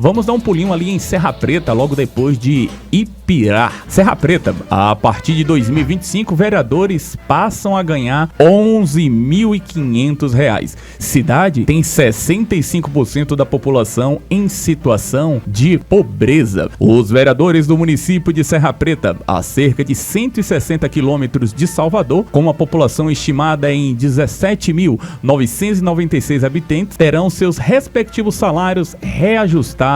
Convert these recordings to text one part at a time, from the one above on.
Vamos dar um pulinho ali em Serra Preta, logo depois de Ipirá. Serra Preta, a partir de 2025, vereadores passam a ganhar R$ 11.500. Cidade tem 65% da população em situação de pobreza. Os vereadores do município de Serra Preta, a cerca de 160 quilômetros de Salvador, com uma população estimada em 17.996 habitantes, terão seus respectivos salários reajustados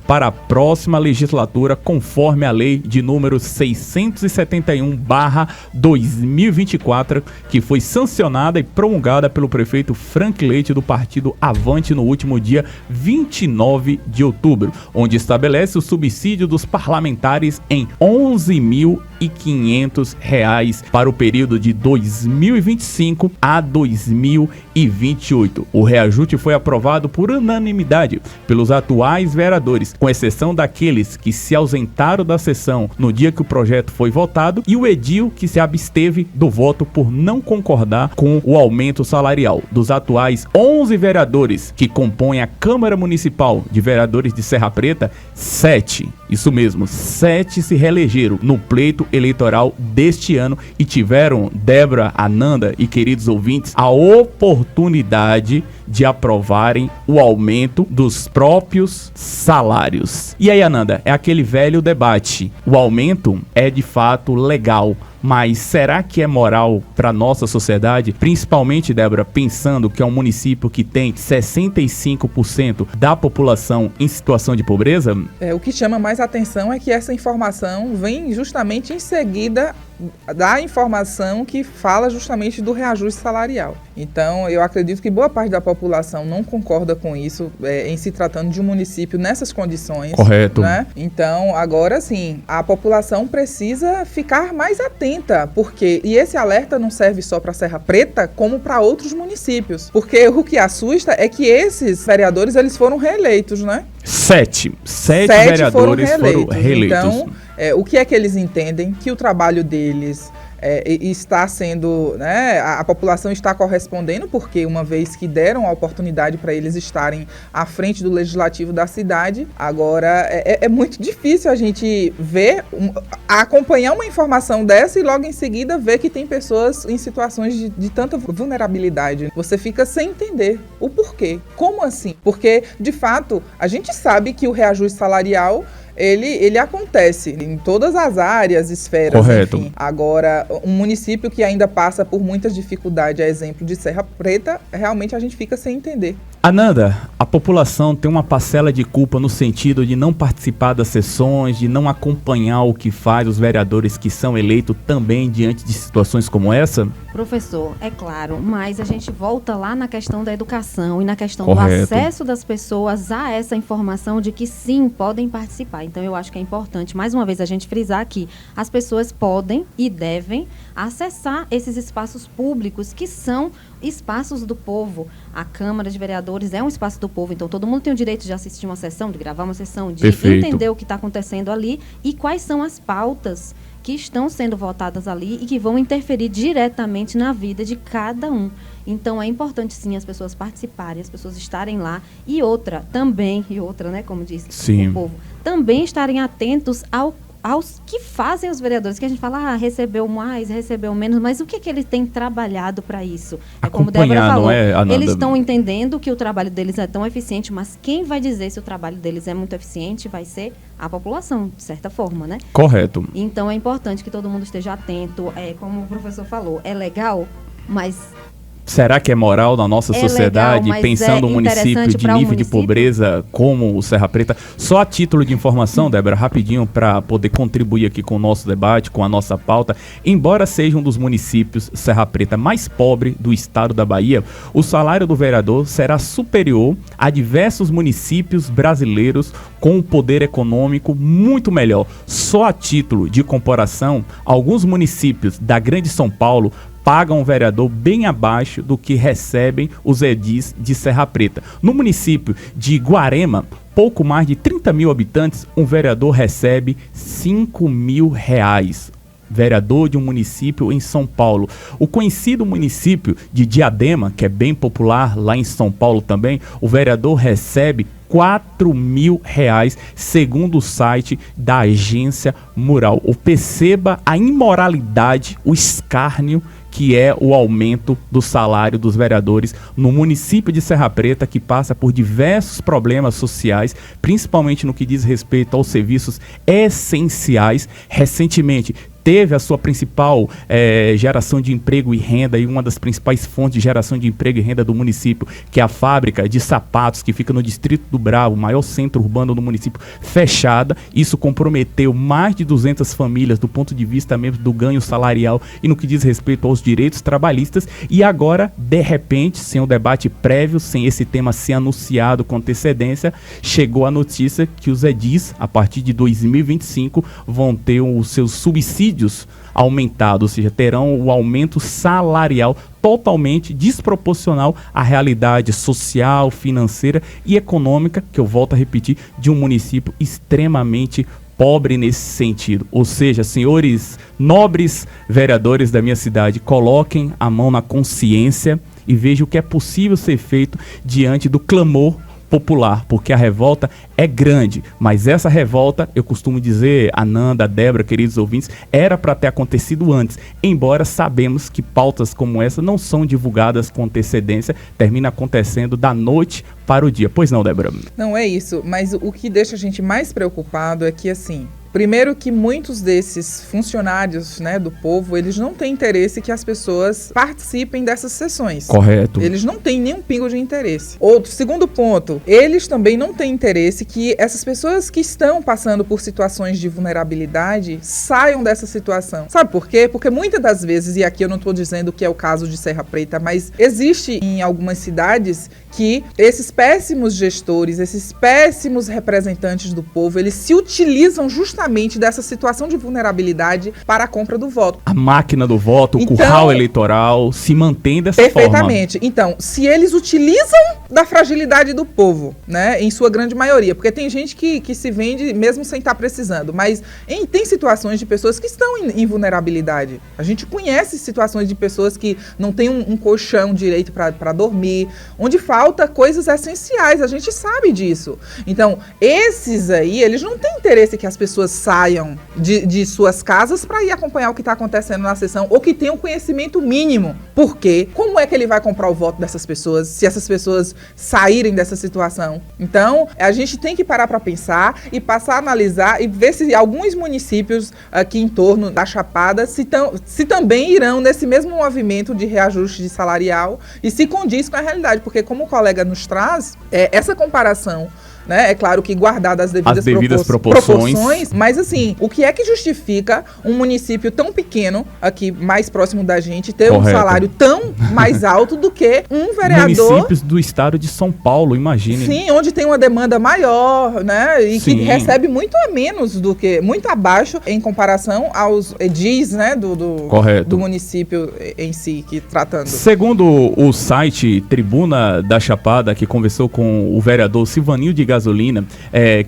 para a próxima legislatura, conforme a lei de número 671/2024, que foi sancionada e promulgada pelo prefeito Frank Leite do partido Avante no último dia 29 de outubro, onde estabelece o subsídio dos parlamentares em R$ 11.500 para o período de 2025 a 2028. O reajuste foi aprovado por unanimidade pelos atuais vereadores, com exceção daqueles que se ausentaram da sessão no dia que o projeto foi votado e o edil que se absteve do voto por não concordar com o aumento salarial. Dos atuais 11 vereadores que compõem a Câmara Municipal de Vereadores de Serra Preta, 7 se reelegeram no pleito eleitoral deste ano e tiveram, Débora, Ananda e queridos ouvintes, a oportunidade de aprovarem o aumento dos próprios salários. E aí, Ananda, é aquele velho debate. O aumento é de fato legal, mas será que é moral para nossa sociedade? Principalmente, Débora, pensando que é um município que tem 65% da população em situação de pobreza? O que chama mais atenção é que essa informação vem justamente em seguida da informação que fala justamente do reajuste salarial. Então, eu acredito que boa parte da população não concorda com isso, em se tratando de um município nessas condições. Correto. Né? Então, agora sim, a população precisa ficar mais atenta, porque, e esse alerta não serve só para Serra Preta, como para outros municípios, porque o que assusta é que esses vereadores, eles foram reeleitos, né? Sete vereadores foram reeleitos. Então, o que é que eles entendem? Que o trabalho deles está sendo, né, a população está correspondendo, porque uma vez que deram a oportunidade para eles estarem à frente do legislativo da cidade, agora é muito difícil a gente ver, acompanhar uma informação dessa e logo em seguida ver que tem pessoas em situações de tanta vulnerabilidade. Você fica sem entender o porquê. Como assim? Porque, de fato, a gente sabe que o reajuste salarial ele acontece em todas as áreas, esferas, correto. Enfim. Agora, um município que ainda passa por muitas dificuldades, a exemplo de Serra Preta, realmente a gente fica sem entender. Ananda, a população tem uma parcela de culpa no sentido de não participar das sessões, de não acompanhar o que faz os vereadores que são eleitos também diante de situações como essa? Professor, é claro, mas a gente volta lá na questão da educação e na questão correto. Do acesso das pessoas a essa informação de que sim, podem participar. Então eu acho que é importante, mais uma vez, a gente frisar que as pessoas podem e devem acessar esses espaços públicos que são espaços do povo. A Câmara de Vereadores é um espaço do povo, então todo mundo tem o direito de assistir uma sessão, de gravar uma sessão, de perfeito. Entender o que está acontecendo ali e quais são as pautas que estão sendo votadas ali e que vão interferir diretamente na vida de cada um. Então, é importante, sim, as pessoas participarem, as pessoas estarem lá. E outra, né, como disse sim. O povo, também estarem atentos aos que fazem os vereadores, que a gente fala, recebeu mais, recebeu menos, mas o que ele tem trabalhado para isso? É como Débora falou, não é, Ananda? Eles estão entendendo que o trabalho deles é tão eficiente, mas quem vai dizer se o trabalho deles é muito eficiente vai ser a população, de certa forma, né? Correto. Então, é importante que todo mundo esteja atento. Como o professor falou, é legal, mas... Será que é moral na nossa sociedade, legal, pensando um município de nível de pobreza como o Serra Preta? Só a título de informação, Débora, rapidinho, para poder contribuir aqui com o nosso debate, com a nossa pauta. Embora seja um dos municípios, Serra Preta, mais pobre do estado da Bahia, o salário do vereador será superior a diversos municípios brasileiros com um poder econômico muito melhor. Só a título de comparação, alguns municípios da Grande São Paulo pagam um vereador bem abaixo do que recebem os edis de Serra Preta. No município de Guarema, pouco mais de 30 mil habitantes, um vereador recebe R$5.000. Vereador de um município em São Paulo. O conhecido município de Diadema, que é bem popular lá em São Paulo também, o vereador recebe R$4.000, segundo o site da agência Mural. Ou perceba a imoralidade, o escárnio que é o aumento do salário dos vereadores no município de Serra Preta, que passa por diversos problemas sociais, principalmente no que diz respeito aos serviços essenciais. Recentemente teve a sua principal geração de emprego e renda, e uma das principais fontes de geração de emprego e renda do município, que é a fábrica de sapatos, que fica no Distrito do Bravo, o maior centro urbano do município, fechada. Isso comprometeu mais de 200 famílias do ponto de vista mesmo do ganho salarial e no que diz respeito aos direitos trabalhistas. E agora, de repente, sem um debate prévio, sem esse tema ser anunciado com antecedência, chegou a notícia que os edis, a partir de 2025, vão ter os seus subsídios aumentados, ou seja, terão o aumento salarial totalmente desproporcional à realidade social, financeira e econômica, que eu volto a repetir, de um município extremamente pobre nesse sentido. Ou seja, senhores nobres vereadores da minha cidade, coloquem a mão na consciência e vejam o que é possível ser feito diante do clamor popular, porque a revolta é grande, mas essa revolta, eu costumo dizer, Ananda, Débora, queridos ouvintes, era para ter acontecido antes, embora sabemos que pautas como essa não são divulgadas com antecedência, termina acontecendo da noite para o dia. Pois não, Débora? Não é isso, mas o que deixa a gente mais preocupado é que, assim, primeiro que muitos desses funcionários, né, do povo, eles não têm interesse que as pessoas participem dessas sessões. Correto. Eles não têm nenhum pingo de interesse. Outro, segundo ponto, eles também não têm interesse que essas pessoas que estão passando por situações de vulnerabilidade saiam dessa situação. Sabe por quê? Porque muitas das vezes, e aqui eu não estou dizendo que é o caso de Serra Preta, mas existe em algumas cidades que esses péssimos gestores, esses péssimos representantes do povo, eles se utilizam justamente dessa situação de vulnerabilidade para a compra do voto. A máquina do voto, o curral eleitoral se mantém dessa forma. Perfeitamente. Então, se eles utilizam da fragilidade do povo, né, em sua grande maioria, porque tem gente que se vende mesmo sem estar precisando, mas tem situações de pessoas que estão em vulnerabilidade. A gente conhece situações de pessoas que não têm um colchão direito para dormir, onde falta coisas essenciais, a gente sabe disso. Então, esses aí, eles não têm interesse que as pessoas saiam de suas casas para ir acompanhar o que está acontecendo na sessão, ou que tenham conhecimento mínimo. Por quê? Como é que ele vai comprar o voto dessas pessoas, se essas pessoas saírem dessa situação? Então, a gente tem que parar para pensar e passar a analisar e ver se alguns municípios aqui em torno da Chapada se também irão nesse mesmo movimento de reajuste de salarial e se condiz com a realidade, porque como o colega nos traz, essa comparação, né, é claro que guardadas as devidas proporções, mas assim, o que é que justifica um município tão pequeno, aqui mais próximo da gente, ter um salário tão mais alto do que um vereador... Municípios do estado de São Paulo, imagine. Sim, onde tem uma demanda maior, né, e que recebe muito a menos do que, muito abaixo em comparação aos edis, né, do município em si, que tratando. Segundo o site Tribuna da Chapada, que conversou com o vereador Silvanil de Gasolina,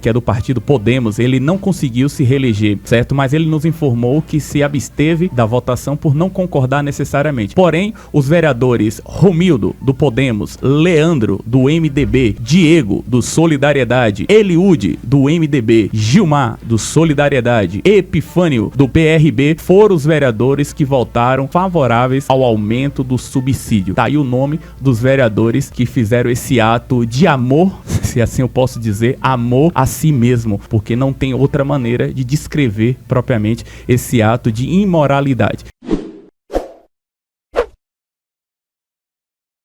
que é do partido Podemos, ele não conseguiu se reeleger, certo? Mas ele nos informou que se absteve da votação por não concordar necessariamente. Porém, os vereadores Romildo, do Podemos, Leandro, do MDB, Diego, do Solidariedade, Eliude, do MDB, Gilmar, do Solidariedade, Epifânio, do PRB, foram os vereadores que votaram favoráveis ao aumento do subsídio. Tá aí o nome dos vereadores que fizeram esse ato de amor, se assim eu posso dizer, amor a si mesmo, porque não tem outra maneira de descrever propriamente esse ato de imoralidade.